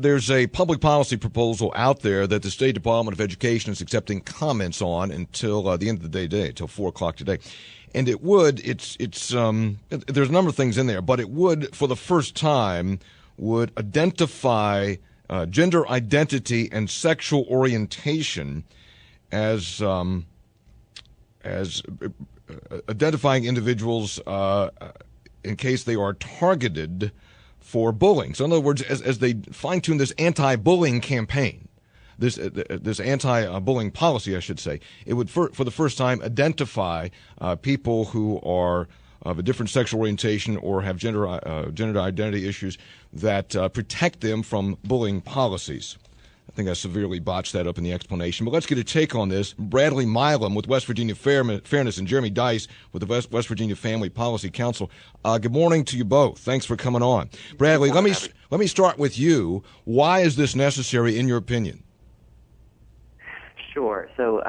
there's a public policy proposal out there that the State Department of Education is accepting comments on until the end of the day, till 4 o'clock today. And there's a number of things in there, but it would, for the first time, would identify gender identity and sexual orientation as identifying individuals in case they are targeted for bullying. So in other words, as they fine-tune this anti-bullying campaign, this anti-bullying policy, I should say, it would for the first time identify people who are of a different sexual orientation or have gender identity issues that protect them from bullying policies. I think I severely botched that up in the explanation, but let's get a take on this. Bradley Milam with West Virginia Fairness and Jeremy Dice with the West Virginia Family Policy Council. Good morning to you both. Thanks for coming on. Bradley, let me start with you. Why is this necessary in your opinion? Sure. So,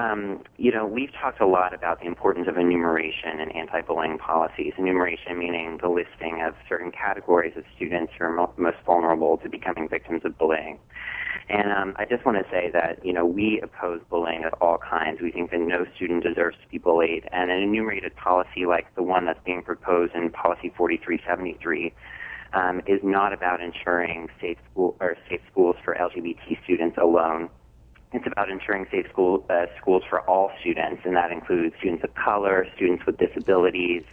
we've talked a lot about the importance of enumeration in anti-bullying policies. Enumeration meaning the listing of certain categories of students who are most vulnerable to becoming victims of bullying. And I just want to say that, we oppose bullying of all kinds. We think that no student deserves to be bullied. And an enumerated policy like the one that's being proposed in Policy 4373 is not about ensuring safe schools for LGBT students alone. It's about ensuring safe schools for all students, and that includes students of color, students with disabilities,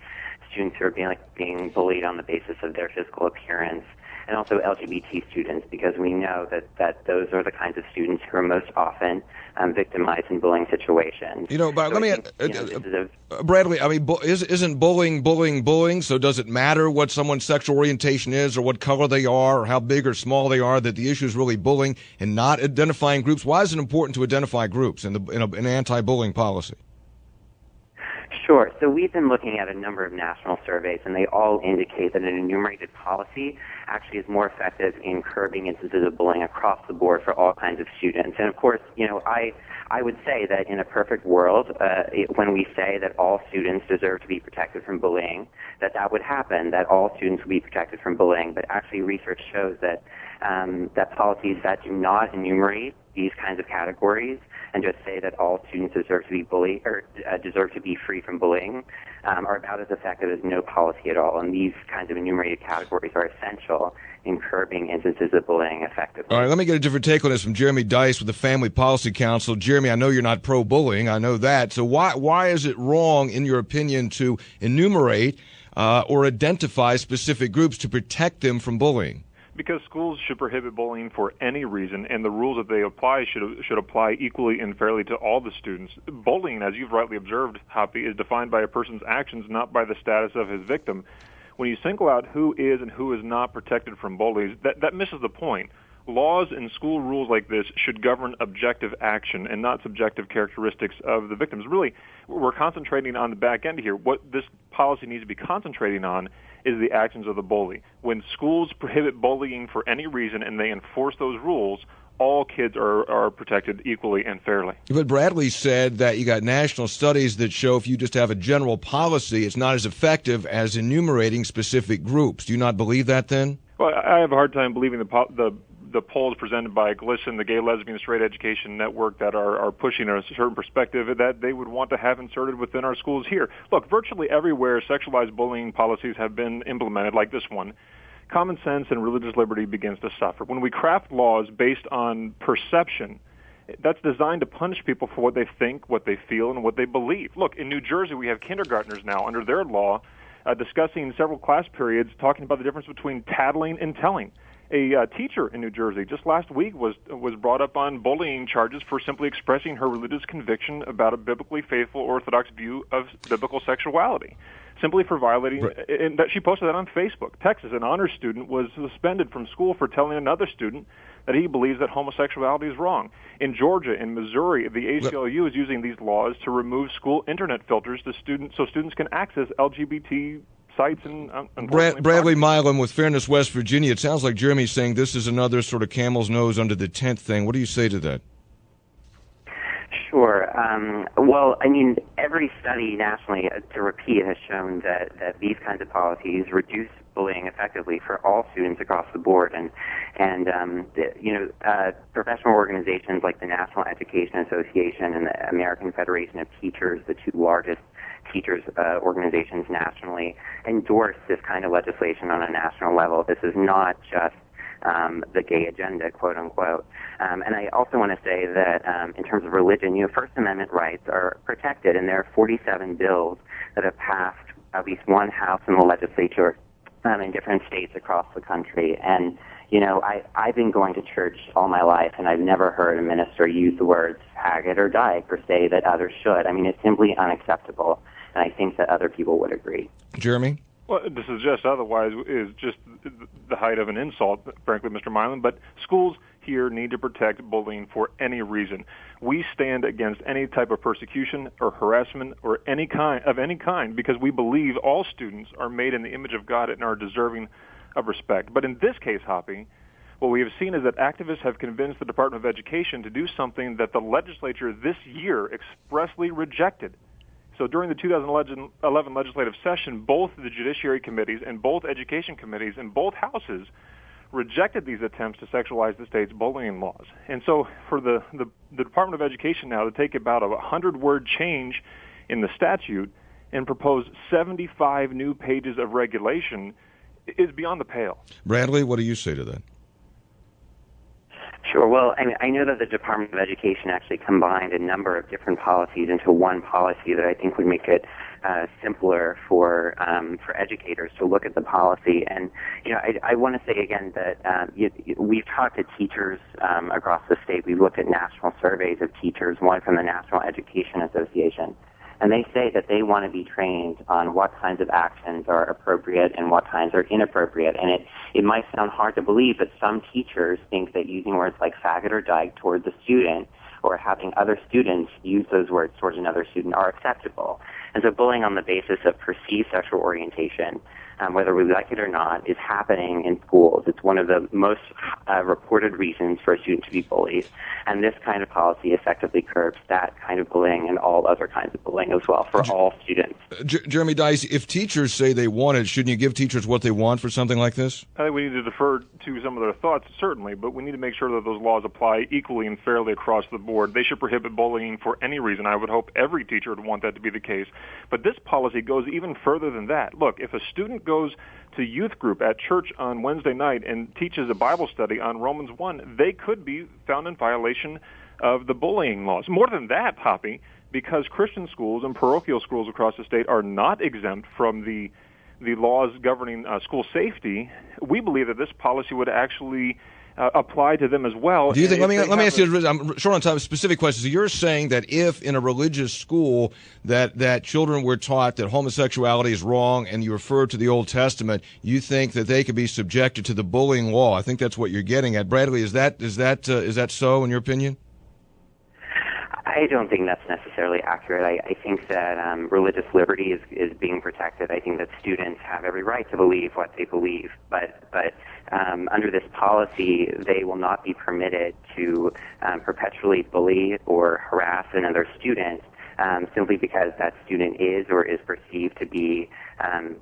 students who are being bullied on the basis of their physical appearance, and also LGBT students, because we know that those are the kinds of students who are most often victimized in bullying situations. But let me, Bradley, isn't bullying? So does it matter what someone's sexual orientation is or what color they are or how big or small they are, that the issue is really bullying and not identifying groups? Why is it important to identify groups in an anti-bullying policy? Sure. So we've been looking at a number of national surveys, and they all indicate that an enumerated policy actually is more effective in curbing instances of bullying across the board for all kinds of students. And of course, I would say that in a perfect world, when we say that all students deserve to be protected from bullying, that would happen, that all students would be protected from bullying. But actually, research shows that that policies that do not enumerate these kinds of categories and just say that all students deserve to be bullied or deserve to be free from bullying are about as effective as no policy at all. And these kinds of enumerated categories are essential in curbing instances of bullying effectively. All right, let me get a different take on this from Jeremy Dice with the Family Policy Council. Jeremy, I know you're not pro-bullying. I know that. So why is it wrong, in your opinion, to enumerate or identify specific groups to protect them from bullying? Because schools should prohibit bullying for any reason, and the rules that they apply should apply equally and fairly to all the students. Bullying, as you've rightly observed, Hoppy, is defined by a person's actions, not by the status of his victim. When you single out who is and who is not protected from bullies, that misses the point. Laws and school rules like this should govern objective action and not subjective characteristics of the victims. Really, we're concentrating on the back end here. What this policy needs to be concentrating on is the actions of the bully. When schools prohibit bullying for any reason and they enforce those rules, all kids are protected equally and fairly. But Bradley said that you got national studies that show if you just have a general policy, it's not as effective as enumerating specific groups. Do you not believe that then? Well, I have a hard time believing the polls presented by GLSEN, the Gay, Lesbian, Straight Education Network, that are pushing a certain perspective that they would want to have inserted within our schools here. Look, virtually everywhere sexualized bullying policies have been implemented, like this one, common sense and religious liberty begins to suffer. When we craft laws based on perception, that's designed to punish people for what they think, what they feel, and what they believe. Look, in New Jersey, we have kindergartners now, under their law, discussing several class periods, talking about the difference between tattling and telling. A teacher in New Jersey just last week was brought up on bullying charges for simply expressing her religious conviction about a biblically faithful Orthodox view of biblical sexuality, simply for violating, and that she posted that on Facebook. Texas, an honors student was suspended from school for telling another student that he believes that homosexuality is wrong. In Georgia, in Missouri, the ACLU is using these laws to remove school internet filters so students can access LGBT sites and Bradley Milam with Fairness West Virginia. It sounds like Jeremy's saying this is another sort of camel's nose under the tent thing. What do you say to that? Sure. Well, I mean, every study nationally, to repeat, has shown that these kinds of policies reduce bullying effectively for all students across the board. Professional organizations like the National Education Association and the American Federation of Teachers, the two largest teachers organizations nationally, endorse this kind of legislation on a national level. This is not just the gay agenda, quote unquote. And I also want to say that in terms of religion, First Amendment rights are protected, and there are 47 bills that have passed at least one house in the legislature in different states across the country. And I've been going to church all my life, and I've never heard a minister use the words faggot or dyke or say that others should. I mean, it's simply unacceptable, and I think that other people would agree. Jeremy? Well, to suggest otherwise is just the height of an insult, frankly, Mr. Milan. But schools here need to protect bullying for any reason. We stand against any type of persecution or harassment or any kind because we believe all students are made in the image of God and are deserving of respect. But in this case, Hoppy, what we have seen is that activists have convinced the Department of Education to do something that the legislature this year expressly rejected. So during the 2011 legislative session, both the Judiciary Committees and both Education Committees in both houses rejected these attempts to sexualize the state's bullying laws. And so for the Department of Education now to take about a 100-word change in the statute and propose 75 new pages of regulation is beyond the pale. Bradley, what do you say to that? Sure. Well, I know that the Department of Education actually combined a number of different policies into one policy that I think would make it simpler for educators to look at the policy. And I want to say again that we've talked to teachers across the state. We've looked at national surveys of teachers, one from the National Education Association. And they say that they want to be trained on what kinds of actions are appropriate and what kinds are inappropriate. And it might sound hard to believe, but some teachers think that using words like faggot or dyke towards a student or having other students use those words towards another student are acceptable. And so bullying on the basis of perceived sexual orientation, whether we like it or not, is happening in schools. It's one of the most reported reasons for a student to be bullied. And this kind of policy effectively curbs that kind of bullying and all other kinds of bullying as well for all students. Jeremy Dice, if teachers say they want it, shouldn't you give teachers what they want for something like this? I think we need to defer to some of their thoughts, certainly, but we need to make sure that those laws apply equally and fairly across the board. They should prohibit bullying for any reason. I would hope every teacher would want that to be the case. But this policy goes even further than that. Look, if a student goes to youth group at church on Wednesday night and teaches a Bible study on Romans 1, they could be found in violation of the bullying laws. More than that, Hoppy, because Christian schools and parochial schools across the state are not exempt from the laws governing school safety, we believe that this policy would actually apply to them as well. Do you think? Let me ask you. I'm short on time. Specific questions. So you're saying that if in a religious school that children were taught that homosexuality is wrong, and you refer to the Old Testament, you think that they could be subjected to the bullying law? I think that's what you're getting at, Bradley. Is that so in your opinion? I don't think that's necessarily accurate. I think that religious liberty is being protected. I think that students have every right to believe what they believe, but under this policy, they will not be permitted to perpetually bully or harass another student simply because that student is or is perceived to be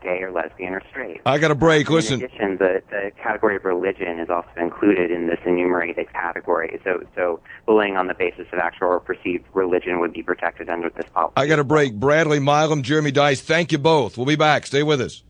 gay or lesbian or straight. I got a break. Listen. In addition, the category of religion is also included in this enumerated category. So bullying on the basis of actual or perceived religion would be protected under this policy. I got a break. Bradley Milam, Jeremy Dice, thank you both. We'll be back. Stay with us.